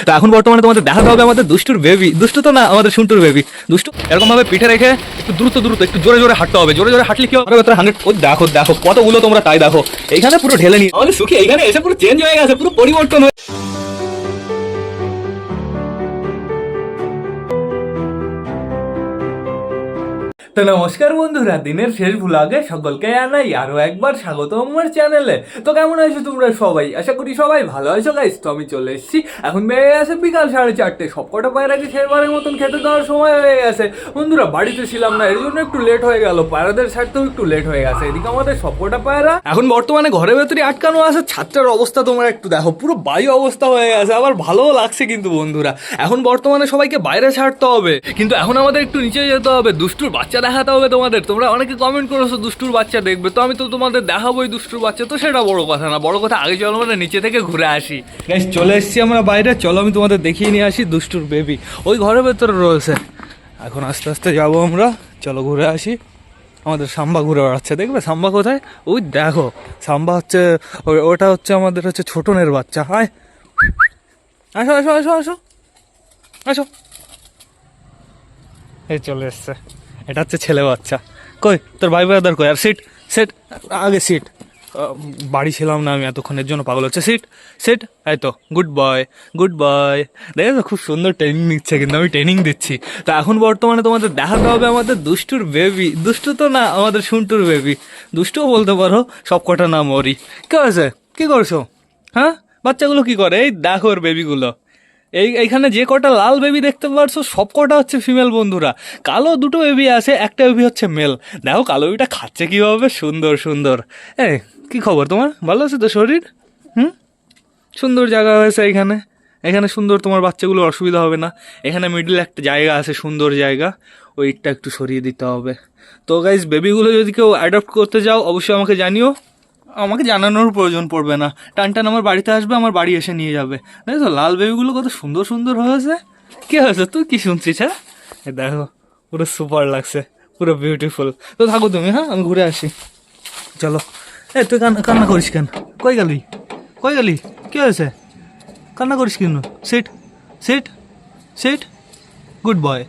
তো এখন বর্তমানে তোমাদের দেখাতে হবে আমাদের দুষ্টুর বেবি, দুষ্টু তো না আমাদের শুন্টুর বেবি। দুষ্টু এরকম ভাবে পিঠে রেখে একটু দ্রুত দ্রুত একটু জোরে জোরে হাঁটতে হবে, জোরে জোরে হাঁটলে কি হবে 100। ও দেখো দেখো কতগুলো তোমরা তাই দেখো, এইখানে পুরো ঢেলে নি আমাদের সুখী, এইখানে এসে পুরো চেঞ্জ হয়ে গেছে, পুরো পরিবর্তন হয়ে। তো নমস্কার বন্ধুরা, দিনের শেষ ভ্লগে সকলকে জানাই আরো একবার স্বাগত আমার চ্যানেলে। তো কেমন আছো তোমরা সবাই? আশা করি সবাই ভালো আছো গাইস। তো আমি চলে এসেছি, এখন বেড়ে গেছে বিকাল 4:30। সবকটা পায়রাকে শেষবারের মতন খেতে দেওয়ার সময় হয়ে গেছে বন্ধুরা। বাড়িতে ছিলাম না, এর জন্য একটু লেট হয়ে গেল, পায়রাদের ছাড়তেও একটু লেট হয়ে গেছে। এদিকে আমাদের সবকটা পায়রা এখন বর্তমানে ঘরের ভেতরে আটকানো আছে। ছাদটার অবস্থা তোমরা একটু দেখো, পুরো বায়ু অবস্থা হয়ে গেছে, আবার ভালোও লাগছে কিন্তু বন্ধুরা। এখন বর্তমানে সবাইকে বাইরে ছাড়তে হবে, কিন্তু এখন আমাদের একটু নিচে যেতে হবে, দুষ্টুর বাচ্চা দেখাতে হবে তোমাদের। তোমরা অনেকে কমেন্ট করেছো দুষ্টুর বাচ্চা দেখবে, তো আমি তো তোমাদের দেখাবোই দুষ্টুর বাচ্চা। তো সেটা বড় কথা না, বড় কথা আগে চলো আমরা নিচে থেকে ঘুরে আসি। গাইস চলে এসেছি আমরা বাইরে, চলো আমি তোমাদের দেখিয়ে নিয়ে আসি দুষ্টুর বেবি। ওই ঘরের ভেতরে রয়েছে, এখন আস্তে আস্তে যাবো আমরা, চলো ঘুরে আসি। আমাদের সাম্বা ঘুরে বেড়াচ্ছে, দেখবে সাম্বা কোথায়? ওই দেখো সাম্বা হচ্ছে, ওটা হচ্ছে আমাদের হচ্ছে ছোটনের বাচ্চা। হায় আসো আসো আসো আসো আসো, এই চলে এসছে, এটা হচ্ছে ছেলে বাচ্চা। কই তোর ভাই ব্রাদার কই? আর সিট সেট আগে সিট, বাড়ি ছিলাম না আমি এতক্ষণের জন্য পাগল হচ্ছে। সিট সিট, এই তো গুড বয় গুড বয়। দেখে তো খুব সুন্দর ট্রেনিং নিচ্ছে, কিন্তু আমি ট্রেনিং দিচ্ছি। তো এখন বর্তমানে তোমাদের দেখাতে হবে আমাদের দুষ্টুর বেবি, দুষ্টু তো না আমাদের শুন্টুর বেবি। দুষ্টুও বলতে পারো, সব কটা নাম ওরই। কে হয়েছে, কি করছো? হ্যাঁ বাচ্চাগুলো কি করে? এই দেখো ওর বেবিগুলো। এইখানে যে কটা লাল বেবি দেখতে পারছো সব কটা হচ্ছে ফিমেল বন্ধুরা। কালো দুটো বেবি আছে, একটা বেবি হচ্ছে মেল। দেখো কালো বেবিটা খাচ্ছে কীভাবে, সুন্দর সুন্দর। কি খবর তোমার? ভালো আছে তো শরীর? সুন্দর জায়গা হয়েছে এখানে, এখানে সুন্দর, তোমার বাচ্চাগুলোর অসুবিধা হবে না। এখানে মিডল একটা জায়গা আছে, সুন্দর জায়গা, ওইটা একটু সরিয়ে দিতে হবে। তো গাইজ বেবিগুলো যদি কেউ অ্যাডপ্ট করতে যাও অবশ্যই আমাকে জানিও। আমাকে জানানোর প্রয়োজন পড়বে না, টান টান আমার বাড়িতে আসবে, আমার বাড়ি এসে নিয়ে যাবে। দেখো লাল বেবিগুলো কত সুন্দর সুন্দর হয়েছে। কি হয়েছে, তুই কি শুনছিস? হ্যাঁ দেখো পুরো সুপার লাগছে, পুরো বিউটিফুল। তো থাকো তুমি, হ্যাঁ আমি ঘুরে আসি, চলো। তুই কান্না করিস কেন? কই গেলি, কই গেলি? কি হয়েছে, কান্না করিস কেন? Sit sit sit, good boy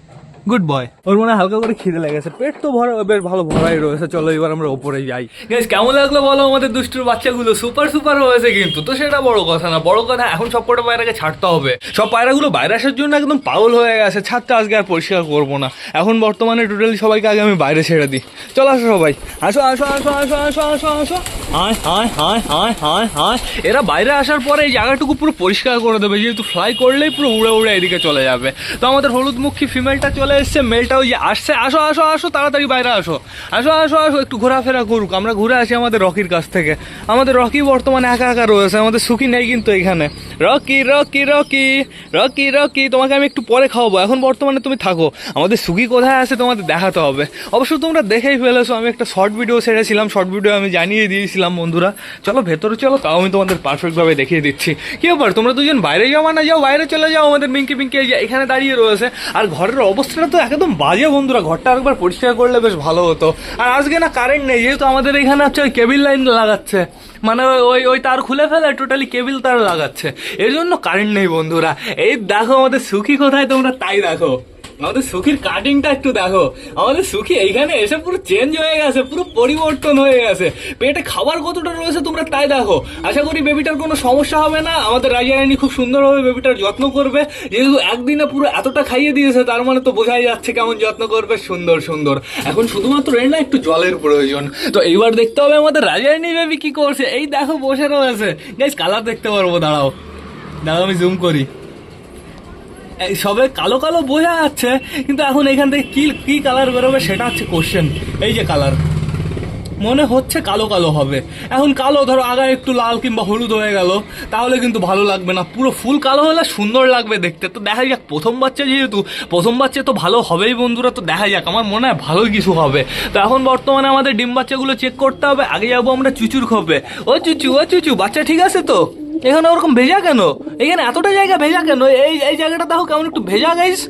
good boy. ওর মনে হালকা করে খিদে লেগেছে, পেট তো ভরা, বেশ ভালো ভরাই রয়েছে। চলো এবার আমরা ওপরে যাই। গাইস কেমন লাগলো বলো আমাদের দুষ্টুর বাচ্চাগুলো? সুপার সুপার হয়েছে কিন্তু। তো সেটা বড় কথা না, বড় কথা এখন সব কটা পায়রাকে ছাড়তে হবে। সব পায়রাগুলো বাইরে আসার জন্য একদম পাগল হয়ে গেছে। ছাদটা আজকে আর পরিষ্কার করবো না, এখন বর্তমানে টোটালি সবাইকে আগে আমি বাইরে ছেড়ে দিই। চলো আসো সবাই, আসো আসো আসো আসো আসো আসো আসো। হায় হায় হায় হায় হায় হায়, এরা বাইরে আসার পরে এই জায়গাটুকু পুরো পরিষ্কার করে দেবে, যেহেতু ফ্লাই করলেই পুরো উড়ে উড়ে এদিকে চলে যাবে। তো আমাদের হলুদমুখী ফিমেলটা চলে এসছে, মেলটা ওই যে আসছে। আসো আসো আসো তাড়াতাড়ি বাইরে আসো, আসো আসো আসো, একটু ঘোরাফেরা করুক, আমরা ঘুরে আসি আমাদের রকির কাছ থেকে। আমাদের রকি বর্তমানে একা একা রয়েছে, আমাদের সুখী নেই কিন্তু এখানে। Rocky Rocky Rocky Rocky Rocky, তোমাকে আমি একটু পরে খাওয়াবো, এখন বর্তমানে তুমি থাকো। আমাদের সুখী কোথায় আছে তোমাদের দেখাতে হবে। অবশ্য তোমরা দেখেই ফেলেছো, আমি একটা শর্ট ভিডিও ছেড়েছিলাম, শর্ট ভিডিও আমি জানিয়ে দিয়েছিলাম বন্ধুরা। চলো ভেতরে চলো, তাও আমি তোমাদের পারফেক্টভাবে দেখিয়ে দিচ্ছি। কি ব্যাপার, তোমরা দুজন বাইরে যাও না? যাও বাইরে চলে যাও। আমাদের মিঙ্কি পিঙ্কি এখানে দাঁড়িয়ে রয়েছে, আর ঘরের অবস্থাটা তো একদম বাজে বন্ধুরা। ঘরটা একবার পরিষ্কার করলে বেশ ভালো হতো। আর আজকে না কারেন্ট নেই, যেহেতু আমাদের এখানে হচ্ছে ওই কেবিল লাইন লাগাচ্ছে, মানে ওই ওই তার খুলে ফেলে টোটালি কেবিল তার লাগাচ্ছে, এর জন্য কারেন্ট নেই বন্ধুরা। এই দেখো আমাদের সুখী কোথায়, তোমরা তাই দেখো। আমাদের সুখীর কাটিংটা একটু দেখো। আমাদের সুখী এইখানে এসে পুরো চেঞ্জ হয়ে গেছে, পুরো পরিবর্তন হয়ে গেছে। পেটে খাবার কতটা রয়েছে তোমরা তাই দেখো। আশা করি বেবিটার কোনো সমস্যা হবে না। আমাদের রাজা রানী খুব সুন্দরভাবে বেবিটার যত্ন করবে, যেহেতু একদিনে পুরো এতটা খাইয়ে দিয়েছে, তার মানে তো বোঝাই যাচ্ছে কেমন যত্ন করবে। সুন্দর সুন্দর। এখন শুধুমাত্র এর না একটু জলের প্রয়োজন। তো এইবার দেখতে হবে আমাদের রাজা রানী বেবি কি করছে। এই দেখো বসে রয়েছে। গাইস কালার দেখতে পারবো, দাঁড়াও দাঁড়াও আমি জুম করি। সবে কালো কালো বোঝা যাচ্ছে, কিন্তু এখন এখান থেকে কি কি কালার বেরোবে সেটা হচ্ছে কোশ্চেন। এই যে কালার মনে হচ্ছে কালো কালো হবে। এখন কালো ধরো আগায় একটু লাল কিংবা হলুদ হয়ে গেল, তাহলে কিন্তু ভালো লাগবে না। পুরো ফুল কালো হলে সুন্দর লাগবে দেখতে। তো দেখা যাক, প্রথম বাচ্চা যেহেতু, প্রথম বাচ্চা তো ভালো হবেই বন্ধুরা। তো দেখা যাক, আমার মনে হয় ভালোই কিছু হবে। তো এখন বর্তমানে আমাদের ডিম বাচ্চাগুলো চেক করতে হবে। আগে যাবো আমরা চুচুর খোপে। ও চুচু ও চুচু, বাচ্চা ঠিক আছে তো? এখানে ওরকম ভেজা কেন? এখানে এতটা জায়গা ভেজা কেন? এই এই জায়গাটা দেখো কেমন একটু ভেজা গাইস।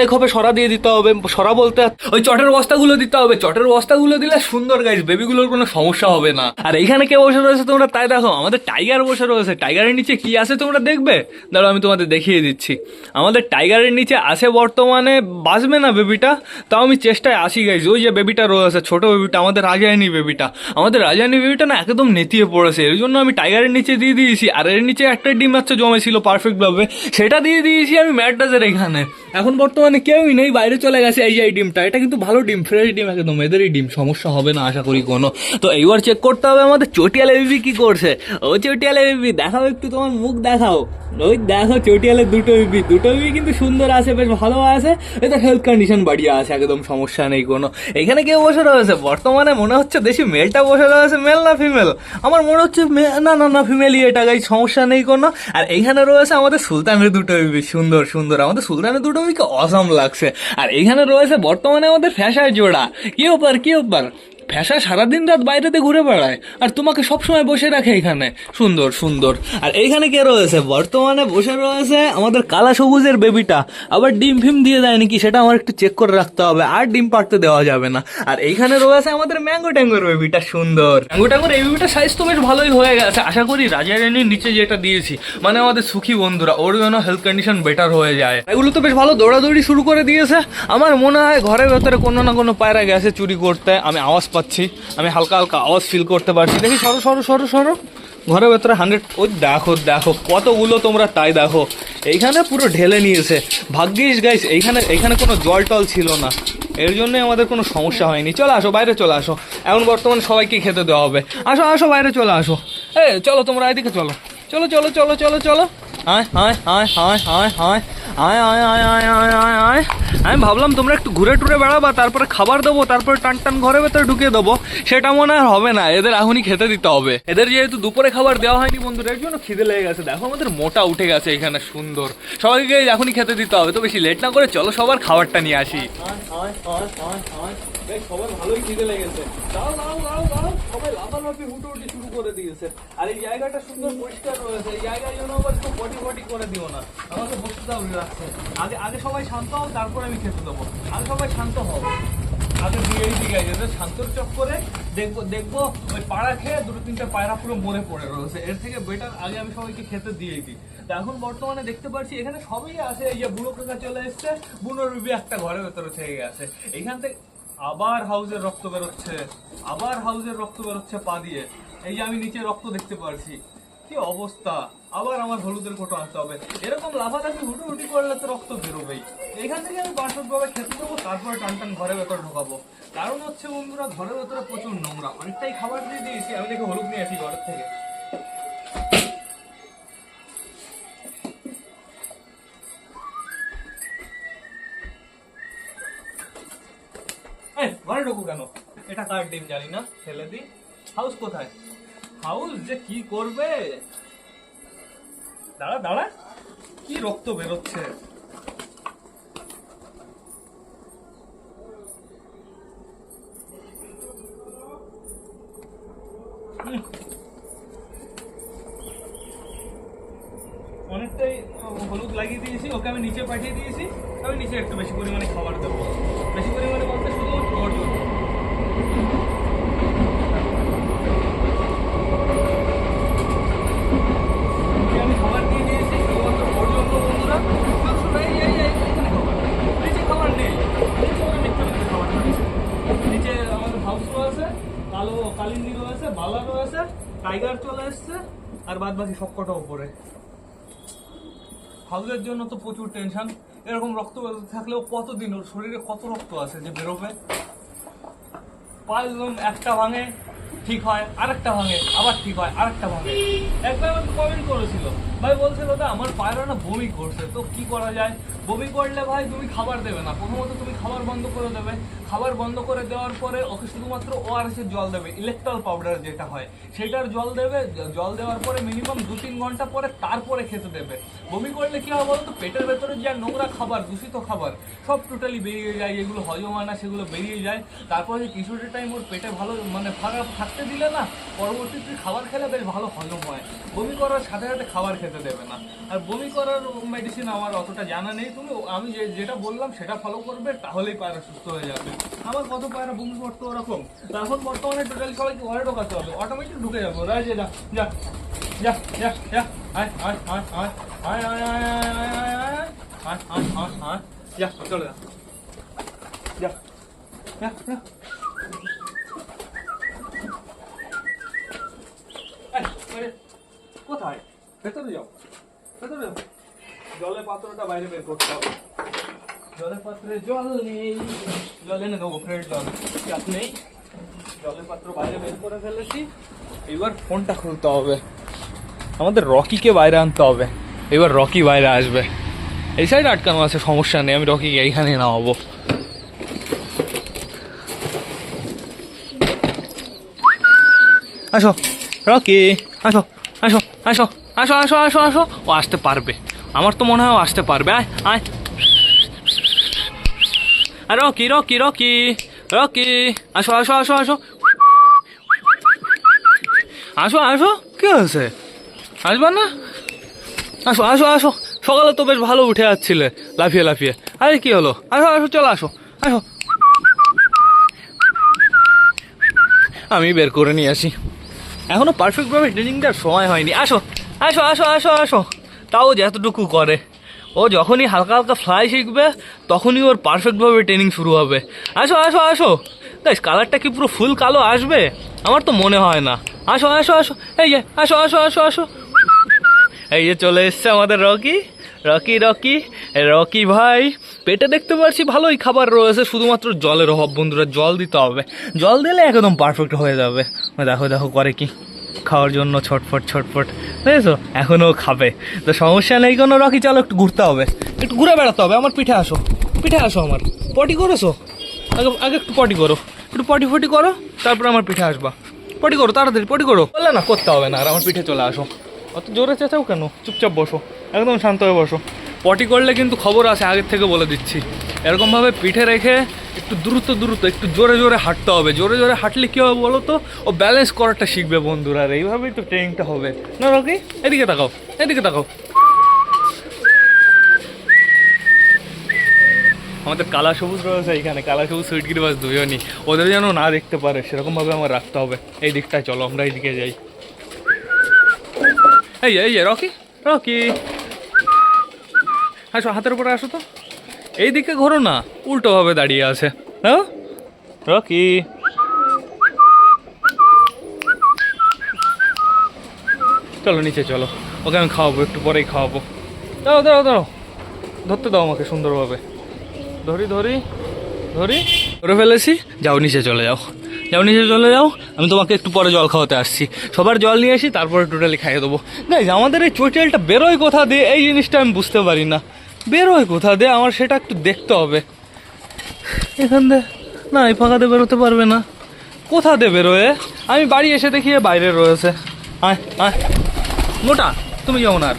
এই খোপে সরা দিয়ে দিতে হবে, সরা বলতে ওই চটের বস্তাগুলো দিতে হবে, চটের বস্তাগুলো দিলে সুন্দর গাইস, বেবিগুলোর কোনো সমস্যা হবে না। আর এইখানে কে বসে রয়েছে তোমরা তাই দেখো, আমাদের টাইগার বসে রয়েছে। টাইগারের নিচে কি আছে তোমরা দেখবে, দাঁড়াও আমি তোমাদের দেখিয়ে দিচ্ছি। আমাদের টাইগারের নিচে আছে বর্তমানে, বাঁচবে না বেবিটা, তাও আমি চেষ্টায় আসি গাইস। ওই যে বেবিটা রয়েছে, ছোট বেবিটা, আমাদের রাজায়নি বেবিটা, আমাদের রাজায়নি বেবিটা না একদম নেতিয়ে পড়েছে, এর জন্য আমি টাইগারের নিচে দিয়ে দিয়েছি। আর এর নিচে একটা ডিম বাচ্চা জমেছিল পারফেক্ট ভাবে, সেটা দিয়ে দিয়েছি আমি ম্যাড্রাসের এখানে। এখন বর্তমানে কেউই নেই, বাইরে চলে গেছে এই যে এই ডিমটা, এটা কিন্তু ভালো ডিম, ফ্রেশ ডিম একদম, এদেরই ডিম, সমস্যা হবে না আশা করি কোনো। তো এইবার চেক করতে হবে আমাদের চটিয়ালে বেবি কি করছে। ও চটিয়ালে বেবি দেখাও একটু, তোমার মুখ দেখাও। ওই দেখো চটিয়ালের দুটো বেবি কিন্তু সুন্দর আছে, বেশ ভালো আছে, এদের হেলথ কন্ডিশন বাড়িয়ে আছে, একদম সমস্যা নেই কোনো। এখানে কেউ বসে রয়েছে বর্তমানে, মনে হচ্ছে দেশি মেলটা বসে রয়েছে, মেল না ফিমেল, আমার মনে হচ্ছে না না না ফিমেলই এটা গাই, সমস্যা নেই কোনো। আর এইখানে রয়েছে আমাদের সুলতানের দুটো বেবি, সুন্দর সুন্দর, আমাদের সুলতানের দুটো বেবিকে অসাম লাগছে। আর এইখানে রয়েছে বর্তমানে আমাদের ফ্যাশার জোড়া। কি ব্যাপার ফ্যাশা সারাদিন রাত বাইরেতে ঘুরে বেড়ায় আর তোমাকে সবসময় বসে রাখে এখানে, সুন্দর সুন্দর। আর এইখানে কে রয়েছে বর্তমানে বসে রয়েছে আমাদের কালা সবুজের বেবিটা, আবার ডিম ফিম দিয়ে দেয় নাকি সেটা আমার একটু চেক করে রাখতে হবে, আর ডিম পাড়তে দেওয়া যাবে না। আর এইখানে রয়েছে আমাদের ম্যাঙ্গো ট্যাঙ্গোর বেবিটা, সুন্দর ম্যাঙ্গো ট্যাঙ্গোর এই বেবিটা সাইজ তো বেশ ভালোই হয়ে গেছে, আশা করি রাজা রানীর নিচে যেটা দিয়েছি মানে আমাদের সুখী বন্ধুরা, ওর যেন হেলথ কন্ডিশন বেটার হয়ে যায়। এগুলো তো বেশ ভালো দৌড়াদৌড়ি শুরু করে দিয়েছে, আমার মনে হয় ঘরের ভেতরে কোনো না কোনো পায়রা গেছে চুরি করতে, আমি আওয়াজ পাচ্ছি, আমি হালকা হালকা আওয়াজ ফিল করতে পারছি। দেখি সরো সরো সরো সরো, ঘরের ভেতরে 100, ওই দেখো দেখো কতগুলো তোমরা, তাই দেখো এইখানে পুরো ঢেলে নিয়েছে। ভাগ্যিস গাইস এইখানে কোনো জল টল ছিল না, এর জন্যই আমাদের কোনো সমস্যা হয়নি। চলে আসো বাইরে চলে আসো, এখন বর্তমানে সবাইকে খেতে দেওয়া হবে, আসো আসো বাইরে চলে আসো। চলো তোমরা এদিকে চলো, চলো চলো চলো চলো চলো। আয় আয় আয় আয় আয় আয় আয় আয় আয় আয় আয় আয় আয়। আমি ভাবলাম তোমরা একটু ঘুরে টুরে বেড়াবা, তারপরে খাবার দেবো, তারপরে টান টান ঘরের ভেতরে ঢুকিয়ে দেবো, সেটা মনে আর হবে না, এদের এখনই খেতে দিতে হবে। এদের যেহেতু দুপুরে খাবার দেওয়া হয়নি বন্ধুরা, এর জন্য খিদে লেগে গেছে, দেখো আমাদের মোটা উঠে গেছে এখানে, সুন্দর। সবাইকে এখনই খেতে দিতে হবে, তো বেশি লেট না করে চলো সবার খাবারটা নিয়ে আসি। সবার ভালোই খিদে লেগেছে, সবাই লাফালাফি হুটোহুটি শুরু করে দিয়েছে। আর এই জায়গাটা সুন্দর পরিষ্কার রয়েছে, এই জায়গায় যেন আবার একটু পটি করে দিও না, আমাকে বসতে দাও রাখছে। আগে সবাই শান্ত হও, তারপরে আমি খেতে দেবো, আগে সবাই শান্ত হও, আগে দিয়েই দিকে যেতে শান্তর চক্করে দেখবো ওই পাড়া খেয়ে 2-3টা পায়রা পুরো মরে পড়ে রয়েছে, এর থেকে বেটার আগে আমি সবাইকে খেতে দিয়েই দিই। এখন বর্তমানে দেখতে পাচ্ছি এখানে সবই আছে, এই যে বুড়ো কাকা চলে এসছে, বুনোর বিবি একটা ঘরের ভেতরে থেকে গেছে, এইখান থেকে আবার হাউজের রক্ত বেরোচ্ছে পা দিয়ে, এই যে আমি নিচে রক্ত দেখতে পাচ্ছি, কি অবস্থা। আবার আমার হলুদের কোটো আনতে হবে, এরকম লাফালাফি হুটি করলে তো রক্ত বেরোবেই। এখান থেকে আমি বাসভাবে খেতে দেবো, তারপরে টান টান ঘরের ভেতরে ঢোকাবো। কারণ হচ্ছে বন্ধুরা ঘরের ভেতরে প্রচুর নোংরা, অনেকটাই খাবার দিয়ে দিয়েছি, আমি দেখে হলুদ নিয়ে আসি ঘরের থেকে। ঘরে ঢুকু কেন, এটা কার ডিম জানি না, ফেলে দি। হাউস কোথায়, হাউস যে কি করবে, দাঁড়া দাঁড়া, কি রক্ত বেরোচ্ছে। অনেকটাই হলুদ লাগিয়ে দিয়েছি, ওকে আমি নিচে পাঠিয়ে দিয়েছি, আমি নিচে একটু বেশি পরিমাণে খাবার দেবো, বেশি পরিমাণে বলতে শুধু ওর জন্য। আমি খাবার দিয়ে দিয়েছি শুধুমাত্র ওর জন্য বন্ধুরা, নিচে খাবার নেই, নিচে আমাদের হাউস রয়েছে, কালিন্দি রয়েছে, বালা রয়েছে, টাইগার চলে এসছে, আর বাদ বাকি সবকটা উপরে। হাউসের জন্য তো প্রচুর টেনশন, এরকম রক্ত থাকলেও কতদিন ওর শরীরে কত রক্ত আছে যে বেরোবে। পাঁচজন একটা ভাঙে ঠিক হয়, আরেকটা ভাঙে, আবার ঠিক হয়, আরেকটা ভাঙে। একবার আমাকে কমেন্ট করেছিল ভাই বলছিল তো আমার পায়রা না বমি করছে, তো কি করা যায়? বমি করলে ভাই তুমি খাবার দেবে না, প্রথমত তুমি খাবার বন্ধ করে দেবে। খাবার বন্ধ করে দেওয়ার পরে ওকে শুধুমাত্র ORS এর জল দেবে, ইলেকট্রল পাউডার যেটা হয় সেটার জল দেবে। জল দেওয়ার পরে মিনিমাম 2-3 ঘন্টা পরে তারপরে খেতে দেবে। বমি করলে কি হবে বলতো, পেটের ভেতরে যে নোংরা খাবার, দূষিত খাবার সব টোটালি বেরিয়ে যায়, যেগুলো হজম হয় না সেগুলো বেরিয়ে যায়। তারপরে কিছুটা টাইম ওর পেটে ভালো মানে ফাঁকা থাকতে দিলে না, পরবর্তীতে খাবার খেলে বেশ ভালো হজম হয়। বমি করার সাথে সাথে খাবার খেতে দেবে না। আর বমি করার মেডিসিন আমার অতটা জানা নেই, তুমি আমি যেটা বললাম সেটা ফলো করবে, তাহলেই পায়রা সুস্থ হয়ে যাবে। আমার কত পায়রা বমি করতো ওরকম, এখন বর্তমানে টোটালি সবাইকে ঘরে ঢোকাতে হবে, অটোমেটিক ঢুকে যাবো। রায় যা যা যা যা যা আয় আয় আয় আয় আয় আয় আয় আয় আয় আয় আয় যা চলে যা যা যা যা। কোথায়? ভেতরে যাও, ভেতরে যাও। জলের পাত্রটা বাইরে বের করতে হবে। জলের পাত্রে জল নেই, জল এনে দেবো, ফ্রেশ জল নেই। জলের পাত্র বাইরে বের করে ফেলেছি, এবার ফোনটা খুলতে হবে। আমাদের রকিকে বাইরে আনতে হবে, এবার রকি বাইরে আসবে। এই সাইড আটকানো আছে, সমস্যা নেই, আমি রকিকে এইখানে নামাবো। আসো রকি, আসো আসো আসো আসো আসো আসো আসো। ও আসতে পারবে, আমার তো মনে হয় ও আসতে পারবে। আয় আয় রকি রকি রকি রকি, আসো আসো আসো আসো আসো আসো। কি হয়েছে, আসবা না? আসো আসো আসো, সকালে তো বেশ ভালো উঠে যাচ্ছিলে লাফিয়ে লাফিয়ে। আরে কি হলো, আসো আসো চলো আসো আসো। আমি বের করে নিয়ে আসি, এখনো পারফেক্টভাবে ট্রেনিং দেওয়ার সময় হয়নি। আসো আসো আসো আসো আসো। তাও যতটুকু করে, ও যখনই হালকা হালকা ফ্লাই শিখবে তখনই ওর পারফেক্টভাবে ট্রেনিং শুরু হবে। আসো আসো আসো। গাইস কালারটা কি পুরো ফুল কালো আসবে? আমার তো মনে হয় না। আসো আসো আসো, এই যে আসো আসো আসো আসো। এই যে চলে এসছে আমাদের রকি। রকি রকি রকি ভাই, পেটে দেখতে পাচ্ছি ভালোই খাবার রয়েছে, শুধুমাত্র জলের অভাব বন্ধুরা। জল দিতে হবে, জল দিলে একদম পারফেক্ট হয়ে যাবে। দেখো দেখো করে কি, খাওয়ার জন্য ছটফট ছটফট, বুঝেছো? এখনও খাবে, তো সমস্যা নেই কোনো। রকি চলো একটু ঘুরতে হবে, একটু ঘুরে বেড়াতে হবে। আমার পিঠে আসো, পিঠে আসো। আমার পটি করেছো? আগে আগে একটু পটি করো, একটু পটি ফটি করো, তারপর আমার পিঠে আসবা। পটি করো তাড়াতাড়ি, পটি করো। বললে না করতে হবে না, আর আমার পিঠে চলে আসো। অত জোরে চেঁচাও কেন, চুপচাপ বসো, একদম শান্ত হয়ে বসো। পটি করলে কিন্তু খবর আছে, আগের থেকে বলে দিচ্ছি। এরকমভাবে পিঠে রেখে একটু দ্রুত দ্রুত একটু জোরে জোরে হাঁটতে হবে। জোরে জোরে হাঁটলে কী হবে বলো তো, ও ব্যালেন্স করাটা শিখবে বন্ধুরা। আর এইভাবেই তো ট্রেনিংটা হবে না রকি? এদিকে তাকাও, এদিকে তাকাও। আমাদের কালা সবুজ রয়েছে এইখানে, কালা সবুজ সুইট গিরিবাস দুজনই, ওদের যেন না দেখতে পারে সেরকমভাবে আমার রাখতে হবে। এই দিকটায় চলো, আমরা এইদিকে যাই। এই যে রকি রকি, আসো, হাতের উপরে আসো তো। এই দিকে ঘোরো না, উল্টোভাবে দাঁড়িয়ে আছে। হ্যাঁ রকি, চলো নিচে চলো, ওকে আমি খাওয়াবো, একটু পরেই খাওয়াবো। দাও দাও দাও, ধরতে দাও আমাকে সুন্দরভাবে। ধরি ধরি ধরি, ধরে ফেলেছি। যাও নিচে চলে যাও, যাও নিচে চলে যাও। আমি তোমাকে একটু পরে জল খাওয়াতে আসছি। সবার জল নিয়ে আসি, তারপরে টোটালি খাইয়ে দেবো। গাইজ আমাদের এই চৈটেলটা বেরোয় কোথা দিয়ে, এই জিনিসটা আমি বুঝতে পারি না। বেরোয় কোথা দিয়ে, আমার সেটা একটু দেখতে হবে। এখান দিয়ে না, এই ফাঁকাতে বেরোতে পারবে না। কোথা দিয়ে বেরোয়? আমি বাড়ি এসে দেখি বাইরে রয়েছে। আয় আয় মোটা, তুমি যাও না আর।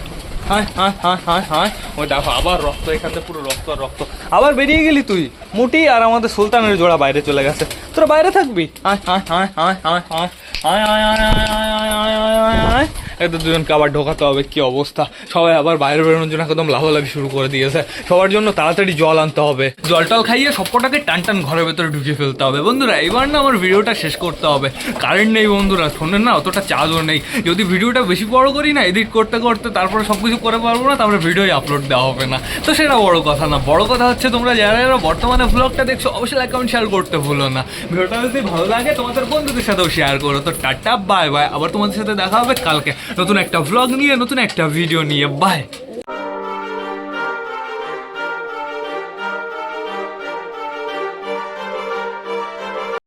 হায় হায় হায় হায় হায়, ওই দেখো আবার রক্ত, এখান থেকে পুরো রক্ত আর রক্ত। আবার বেরিয়ে গেলি তুই। মুটি আর আমাদের সুলতানের জোড়া বাইরে চলে গেছে, তোরা বাইরে থাকবি। আয় হায় হায় হায় হায় হায় আয় আয় আয় আয় আয় আয় আয় আয় আয়। এদের দুজনকে আবার ঢোকাতে হবে, কি অবস্থা। সবাই আবার বাইরে বেরোনোর জন্য একদম লাফালাফি শুরু করে দিয়েছে। সবার জন্য তাড়াতাড়ি জল আনতে হবে, জল টল খাইয়ে সবকটাকে টান টান ঘরের ভেতরে ঢুকিয়ে ফেলতে হবে। বন্ধুরা এবার না আমার ভিডিওটা শেষ করতে হবে, কারেন্ট নেই বন্ধুরা, ফোনের না অতটা চার্জও নেই। যদি ভিডিওটা বেশি বড় করি না, এডিট করতে করতে তারপরে সব কিছু করে পারবো না, তারপরে ভিডিওই আপলোড দেওয়া হবে না। তো সেটা বড় কথা না, বড় কথা হচ্ছে তোমরা যারা যারা বর্তমানে ব্লগটা দেখছো অবশ্যই লাইক কমেন্ট শেয়ার করতে ভুলো না। ভিডিওটা যদি ভালো লাগে তোমাদের বন্ধুদের সাথেও শেয়ার করো। তো টাটা বাই বাই, আবার তোমাদের সাথে দেখা হবে কালকে নতুন একটা ব্লগ নিয়ে, নতুন একটা ভিডিও নিয়ে। বাই।